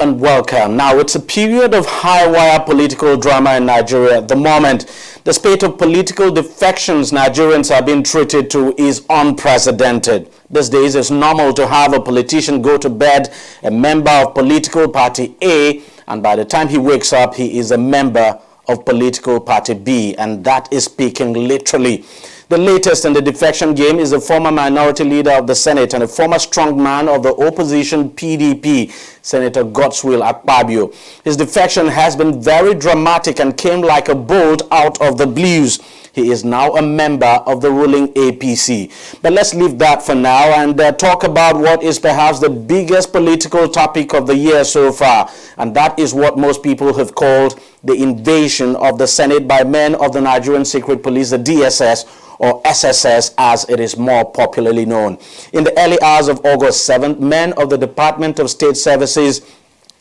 and welcome. Now, it's a period of high-wire political drama in Nigeria at the moment. The spate of political defections Nigerians are being treated to is unprecedented. These days, it's normal to have a politician go to bed a member of political party A, and by the time he wakes up, he is a member of political party B, and that is speaking literally. The latest in the defection game is a former minority leader of the Senate and a former strongman of the opposition PDP, Senator Godswill Akpabio. His defection has been very dramatic and came like a bolt out of the blues. He is now a member of the ruling APC. But let's leave that for now and talk about what is perhaps the biggest political topic of the year so far. And that is what most people have called the invasion of the Senate by men of the Nigerian Secret Police, the DSS, or SSS as it is more popularly known. In the early hours of August 7th, men of the Department of State Services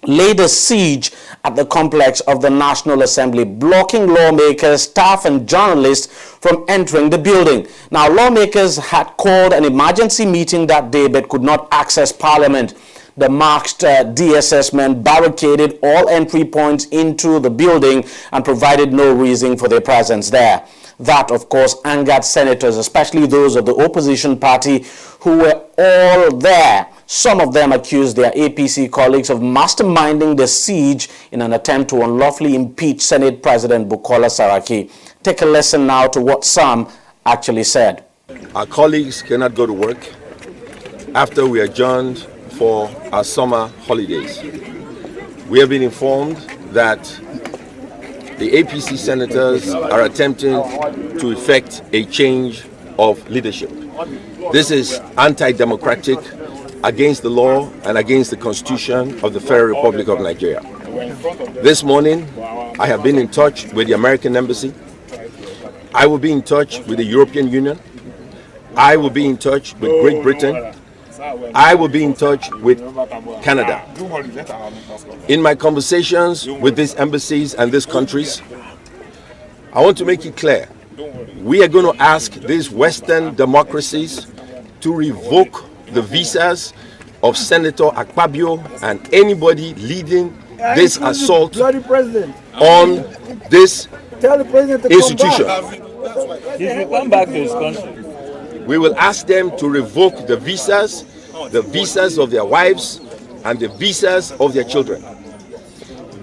laid a siege at the complex of the National Assembly, blocking lawmakers, staff and journalists from entering the building. Now, lawmakers had called an emergency meeting that day but could not access Parliament. The masked DSS men barricaded all entry points into the building and provided no reason for their presence there. That, of course, angered senators, especially those of the opposition party who were all there. Some of them accused their APC colleagues of masterminding the siege in an attempt to unlawfully impeach Senate President Bukola Saraki. Take a listen now to what some actually said. Our colleagues cannot go to work after we adjourned for our summer holidays. We have been informed that the APC senators are attempting to effect a change of leadership. This is anti-democratic, against the law and against the Constitution of the Federal Republic of Nigeria. This morning, I have been in touch with the American Embassy. I will be in touch with the European Union. I will be in touch with Great Britain. I will be in touch with Canada. In my conversations with these embassies and these countries, I want to make it clear, we are going to ask these Western democracies to revoke the visas of Senator Akpabio and anybody leading this assault on this institution. He should come back to his country. We will ask them to revoke the visas of their wives and the visas of their children.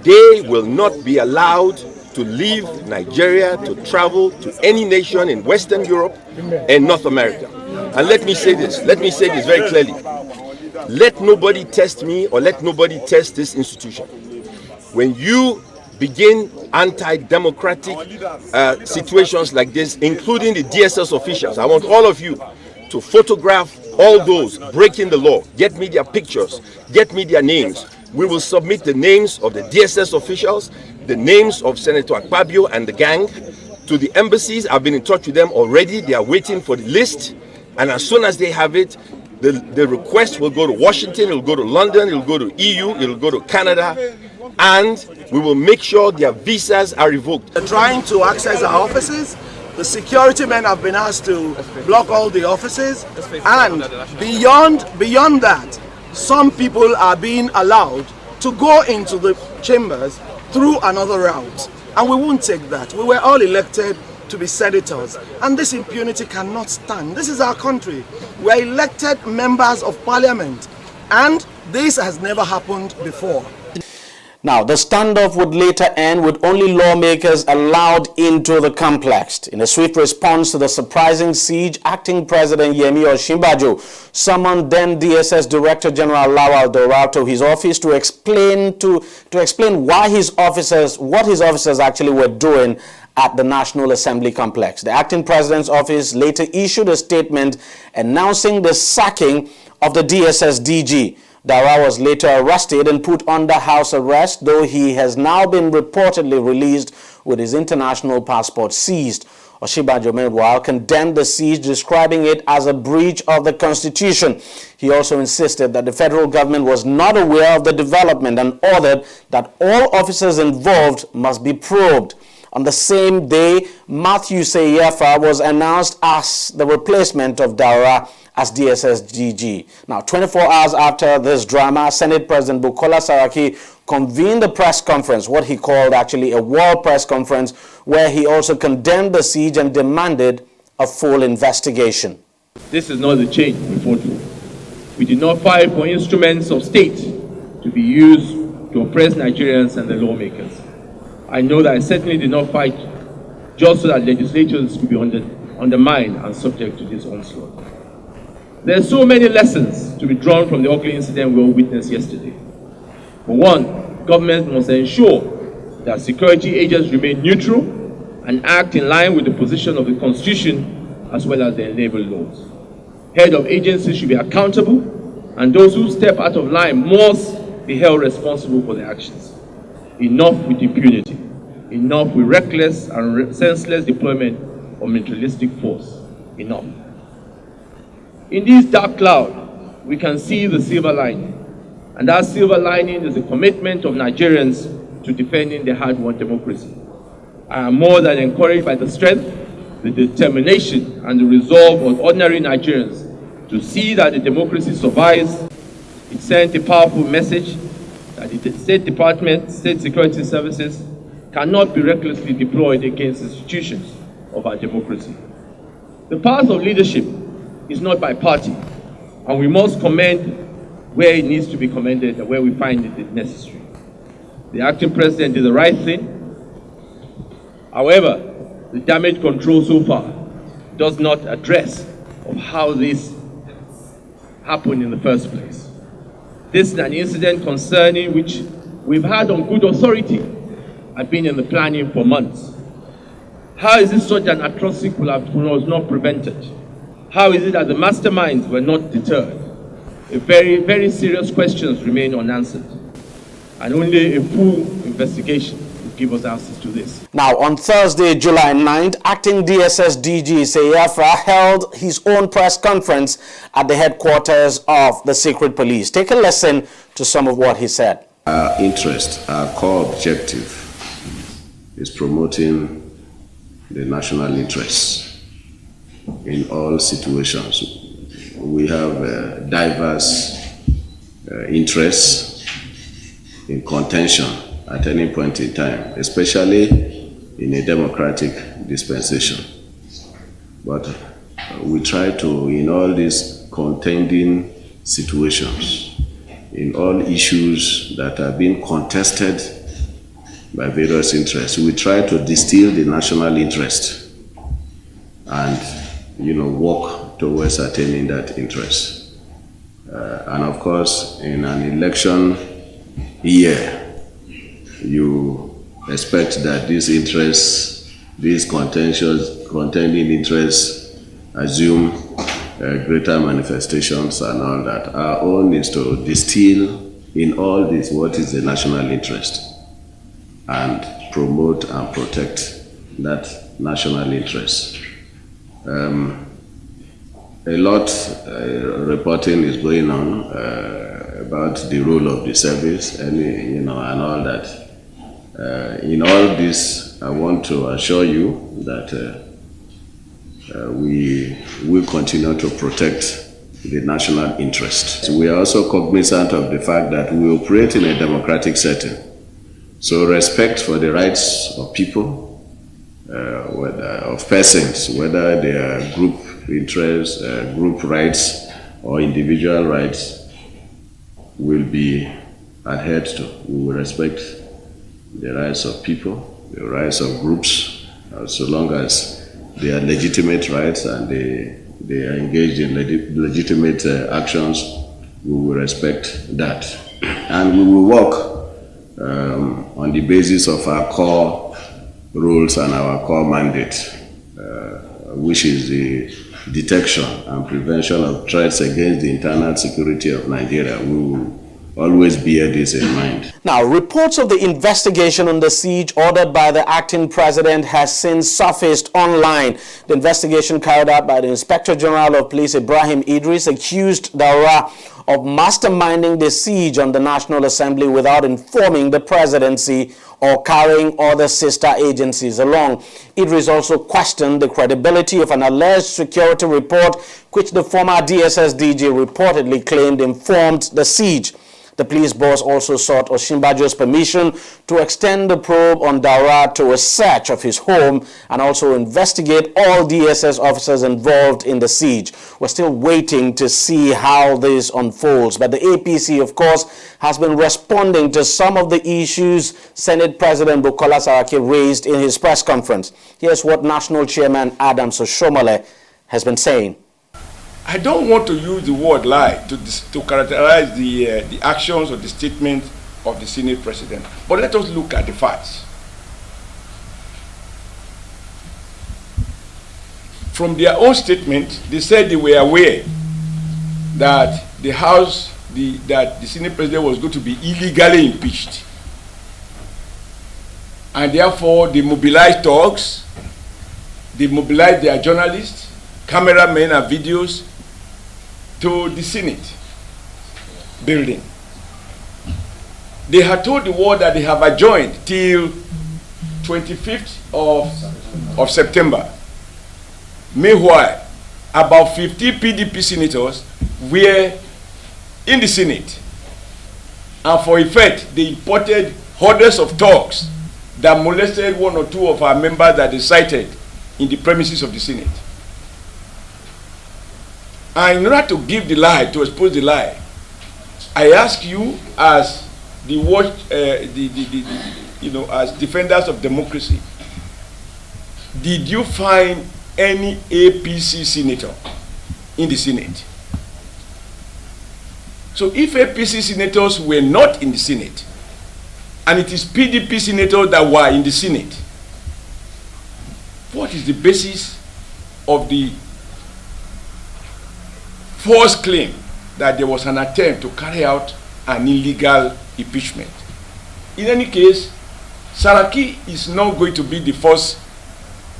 They will not be allowed to leave Nigeria to travel to any nation in Western Europe and North America. And let me say this very clearly. Let nobody test me or let nobody test this institution. When you begin anti-democratic situations like this, including the DSS officials, I want all of you to photograph all those breaking the law. Get me their pictures, get me their names. We will submit the names of the DSS officials, the names of Senator Akpabio and the gang to the embassies. I've been in touch with them already. They are waiting for the list. And as soon as they have it, the request will go to Washington, it will go to London, it will go to EU, it will go to Canada, and we will make sure their visas are revoked. They're trying to access our offices. The security men have been asked to block all the offices, and beyond that, some people are being allowed to go into the chambers through another route, and we won't take that. We were all elected to be senators, and this impunity cannot stand. This is our country. We are elected members of parliament, and this has never happened before. Now, the standoff would later end with only lawmakers allowed into the complex. In a swift response to the surprising siege, Acting President Yemi Osinbajo summoned then DSS Director General Lawal Daura to his office to explain what his officers actually were doing at the National Assembly complex. The acting president's office later issued a statement announcing the sacking of the DSS DG. Daura was later arrested and put under house arrest, though he has now been reportedly released with his international passport seized. Osinbajo meanwhile condemned the siege, describing it as a breach of the Constitution. He also insisted that the federal government was not aware of the development and ordered that all officers involved must be probed. On the same day, Matthew Seyefa was announced as the replacement of Daura as DSS DG. Now, 24 hours after this drama, Senate President Bukola Saraki convened a press conference, what he called actually a war press conference, where he also condemned the siege and demanded a full investigation. This is not the change we fought for. We did not fight for instruments of state to be used to oppress Nigerians and the lawmakers. I know that I certainly did not fight just so that legislatures could be undermined and subject to this onslaught. There are so many lessons to be drawn from the ugly incident we all witnessed yesterday. For one, government must ensure that security agents remain neutral and act in line with the position of the Constitution as well as the enabling laws. Head of agencies should be accountable, and those who step out of line must be held responsible for their actions. Enough with impunity. Enough with reckless and senseless deployment of militaristic force. Enough. In this dark cloud, we can see the silver lining. And that silver lining is the commitment of Nigerians to defending their hard-won democracy. I am more than encouraged by the strength, the determination, and the resolve of ordinary Nigerians to see that the democracy survives. It sent a powerful message that the State Department, State Security Services cannot be recklessly deployed against institutions of our democracy. The path of leadership is not by party, and we must commend where it needs to be commended and where we find it necessary. The acting president did the right thing. However, the damage control so far does not address of how this happened in the first place. This is an incident concerning which we've had on good authority and been in the planning for months. How is it such an atrocity was not prevented? How is it that the masterminds were not deterred? Very, very serious questions remain unanswered, and only a full investigation will give us answers to this. Now, on Thursday, July 9th, acting DSS DG Seyefa held his own press conference at the headquarters of the Secret Police. Take a listen to some of what he said. Our interest, our core objective is promoting the national interests in all situations. We have diverse interests in contention at any point in time, especially in a democratic dispensation. But we try to, in all these contending situations, in all issues that are being contested by various interests, we try to distill the national interest and, work towards attaining that interest. And of course, in an election year, you expect that these interests, these contending interests assume greater manifestations and all that. Our own is to distill in all this what is the national interest and promote and protect that national interest. A lot reporting is going on about the role of the service and all that. In all this, I want to assure you that we will continue to protect the national interest. We are also cognizant of the fact that we operate in a democratic setting. So respect for the rights of people, of persons, whether they are group interests, group rights, or individual rights, will be adhered to. We will respect the rights of people, the rights of groups, so long as they are legitimate rights and they are engaged in legitimate actions, we will respect that. And we will work on the basis of our core rules and our core mandate, which is the detection and prevention of threats against the internal security of Nigeria. We will always bear this in mind. Now, reports of the investigation on the siege ordered by the acting president has since surfaced online. The investigation carried out by the Inspector General of Police, Ibrahim Idris, accused Daura of masterminding the siege on the National Assembly without informing the presidency or carrying other sister agencies along. Idris also questioned the credibility of an alleged security report which the former DSS DG reportedly claimed informed the siege. The police boss also sought Osinbajo's permission to extend the probe on Daura to a search of his home and also investigate all DSS officers involved in the siege. We're still waiting to see how this unfolds, but the APC, of course, has been responding to some of the issues Senate President Bukola Saraki raised in his press conference. Here's what National Chairman Adams Oshomole has been saying. I don't want to use the word lie to characterize the actions or the statement of the Senate President. But let us look at the facts. From their own statement, they said they were aware that the House, that the Senate President was going to be illegally impeached. And therefore, they mobilized thugs, they mobilized their journalists, cameramen and videos, to the Senate building. They had told the world that they have adjourned till 25th of September. Meanwhile, about 50 PDP senators were in the Senate. And for effect, they imported hundreds of thugs that molested one or two of our members that they cited in the premises of the Senate. And in order to give the lie, to expose the lie, I ask you as as defenders of democracy, did you find any APC senator in the Senate? So if APC senators were not in the Senate, and it is PDP senators that were in the Senate, what is the basis of the false claim that there was an attempt to carry out an illegal impeachment? In any case, Saraki is not going to be the first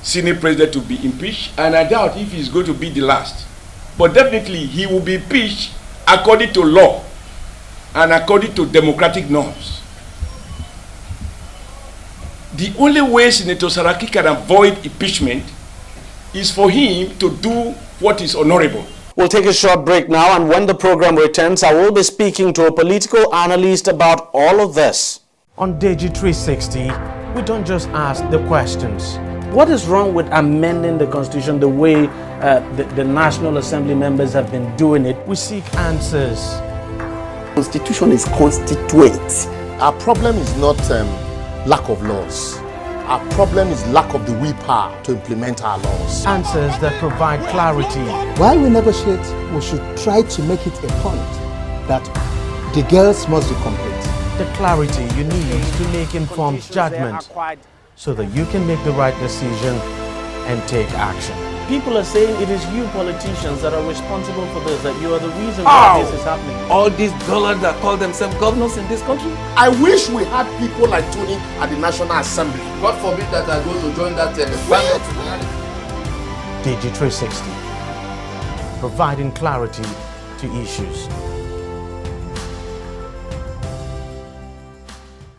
Senate President to be impeached, and I doubt if he's going to be the last. But definitely he will be impeached according to law and according to democratic norms. The only way Senator Saraki can avoid impeachment is for him to do what is honorable. We'll take a short break now, and when the program returns, I will be speaking to a political analyst about all of this. On Deji 360, we don't just ask the questions. What is wrong with amending the Constitution the way the National Assembly members have been doing it? We seek answers. Constitution is constituent. Our problem is not lack of laws. Our problem is lack of the willpower to implement our laws. Answers that provide clarity. While we negotiate, we should try to make it a point that the girls must be complete. The clarity you need to make informed judgment so that you can make the right decision and take action. People are saying it is you politicians that are responsible for this, that you are the reason why this is happening. All these dollars that call themselves governors in this country? I wish we had people like Tony at the National Assembly. God forbid that I go to join that planet. Deji 360, providing clarity to issues.